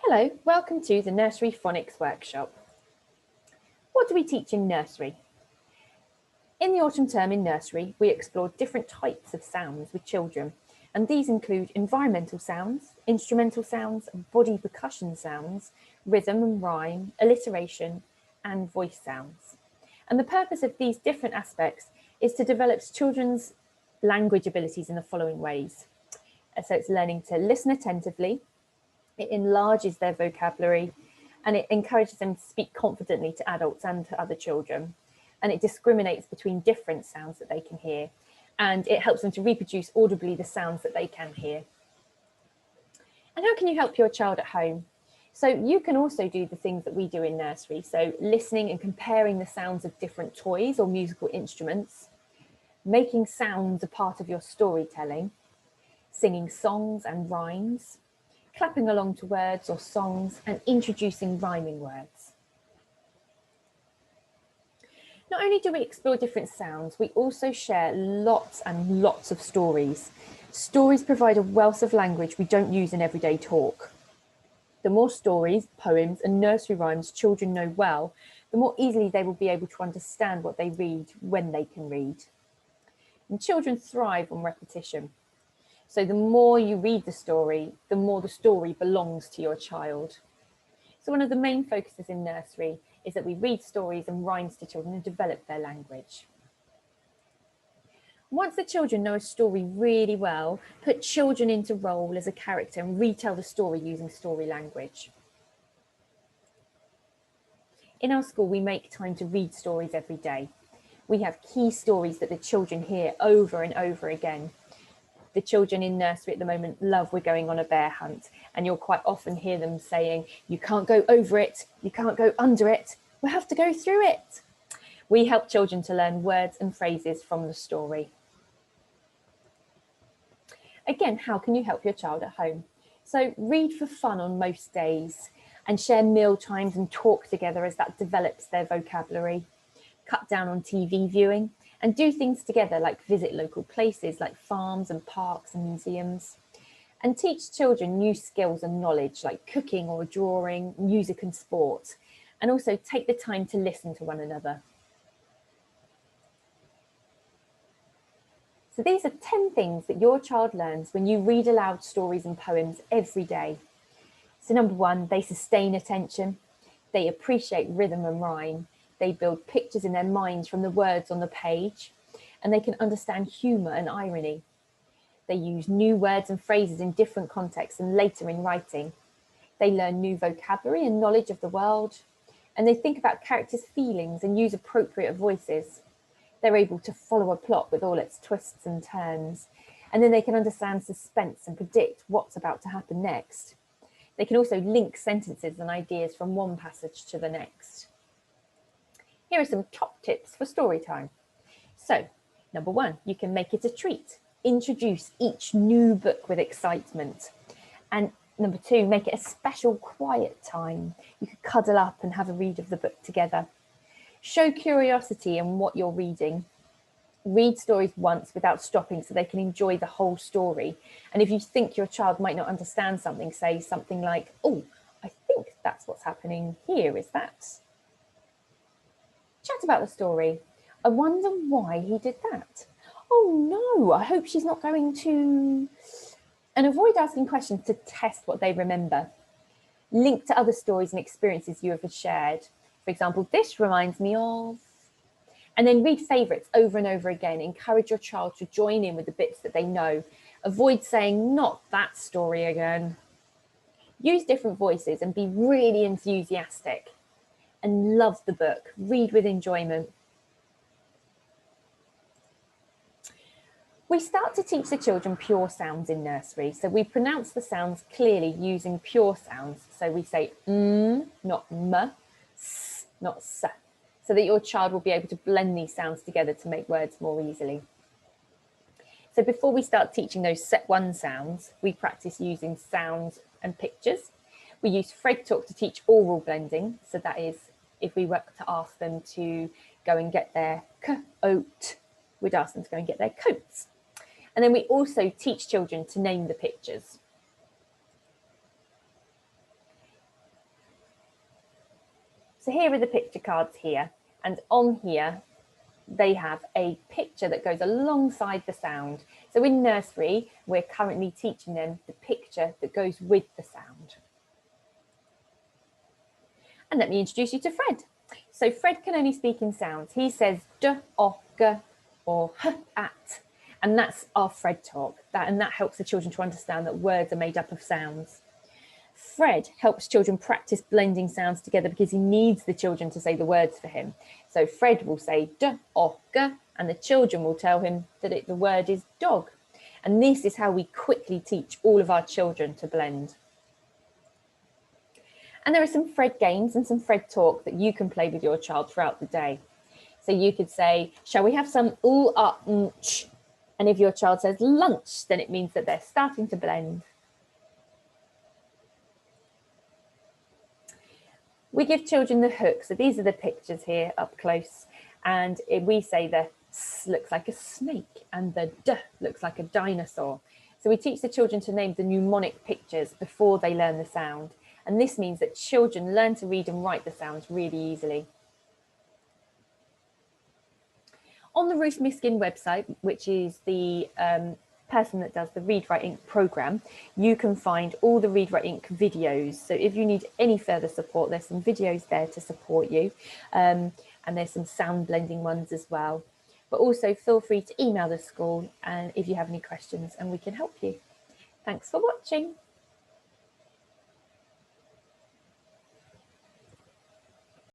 Hello, welcome to the Nursery Phonics Workshop. What do we teach in nursery? In the autumn term in nursery, we explore different types of sounds with children, and these include environmental sounds, instrumental sounds, body percussion sounds, rhythm and rhyme, alliteration, and voice sounds. And the purpose of these different aspects is to develop children's language abilities in the following ways. So it's learning to listen attentively, it enlarges their vocabulary, and it encourages them to speak confidently to adults and to other children. And it discriminates between different sounds that they can hear, and it helps them to reproduce audibly the sounds that they can hear. And how can you help your child at home? So you can also do the things that we do in nursery. So listening and comparing the sounds of different toys or musical instruments, making sounds a part of your storytelling, singing songs and rhymes, clapping along to words or songs, and introducing rhyming words. Not only do we explore different sounds, we also share lots and lots of stories. Stories provide a wealth of language we don't use in everyday talk. The more stories, poems, and nursery rhymes children know well, the more easily they will be able to understand what they read when they can read. And children thrive on repetition. So the more you read the story, the more the story belongs to your child. So one of the main focuses in nursery is that we read stories and rhymes to children and develop their language. Once the children know a story really well, put children into role as a character and retell the story using story language. In our school, we make time to read stories every day. We have key stories that the children hear over and over again. The children in nursery at the moment love We're Going on a Bear Hunt, and you'll quite often hear them saying, you can't go over it, you can't go under it, we have to go through it. We help children to learn words and phrases from the story. Again, how can you help your child at home? So read for fun on most days and share meal times and talk together as that develops their vocabulary. Cut down on TV viewing and do things together like visit local places like farms and parks and museums. And teach children new skills and knowledge like cooking or drawing, music and sport. And also take the time to listen to one another. So these are 10 things that your child learns when you read aloud stories and poems every day. So number 1, they sustain attention. They appreciate rhythm and rhyme. They build pictures in their minds from the words on the page, and they can understand humour and irony. They use new words and phrases in different contexts and later in writing. They learn new vocabulary and knowledge of the world, and they think about characters' feelings and use appropriate voices. They're able to follow a plot with all its twists and turns, and then they can understand suspense and predict what's about to happen next. They can also link sentences and ideas from one passage to the next. Here are some top tips for story time. So, number 1, you can make it a treat. Introduce each new book with excitement. And number 2, make it a special quiet time. You could cuddle up and have a read of the book together. Show curiosity in what you're reading. Read stories once without stopping so they can enjoy the whole story. And if you think your child might not understand something, say something like, oh, I think that's what's happening here, is that? Chat about the story. I wonder why he did that. Oh no, I hope she's not going to... And avoid asking questions to test what they remember. Link to other stories and experiences you have shared. For example, this reminds me of... And then read favourites over and over again. Encourage your child to join in with the bits that they know. Avoid saying, not that story again. Use different voices and be really enthusiastic. And love the book. Read with enjoyment. We start to teach the children pure sounds in nursery. So we pronounce the sounds clearly using pure sounds. So we say not m, s, not s, so that your child will be able to blend these sounds together to make words more easily. So before we start teaching those set 1 sounds, we practice using sounds and pictures. We use Freg Talk to teach oral blending. So that is, if we were to ask them to go and get their coat, we'd ask them to go and get their coats. And then we also teach children to name the pictures. So here are the picture cards here, and on here they have a picture that goes alongside the sound. So in nursery, we're currently teaching them the picture that goes with the sound. And let me introduce you to Fred. So Fred can only speak in sounds. He says d, o, g, or h, at. And that's our Fred talk. And that helps the children to understand that words are made up of sounds. Fred helps children practice blending sounds together because he needs the children to say the words for him. So Fred will say d, o, g, and the children will tell him that the word is dog. And this is how we quickly teach all of our children to blend. And there are some Fred games and some Fred talk that you can play with your child throughout the day. So you could say, shall we have some lunch? And if your child says lunch, then it means that they're starting to blend. We give children the hook. So these are the pictures here up close. And we say the S looks like a snake and the D looks like a dinosaur. So we teach the children to name the mnemonic pictures before they learn the sound. And this means that children learn to read and write the sounds really easily. On the Ruth Miskin website, which is the person that does the Read Write Inc program, you can find all the Read Write Inc videos. So if you need any further support, there's some videos there to support you. And there's some sound blending ones as well. But also feel free to email the school and if you have any questions and we can help you. Thanks for watching.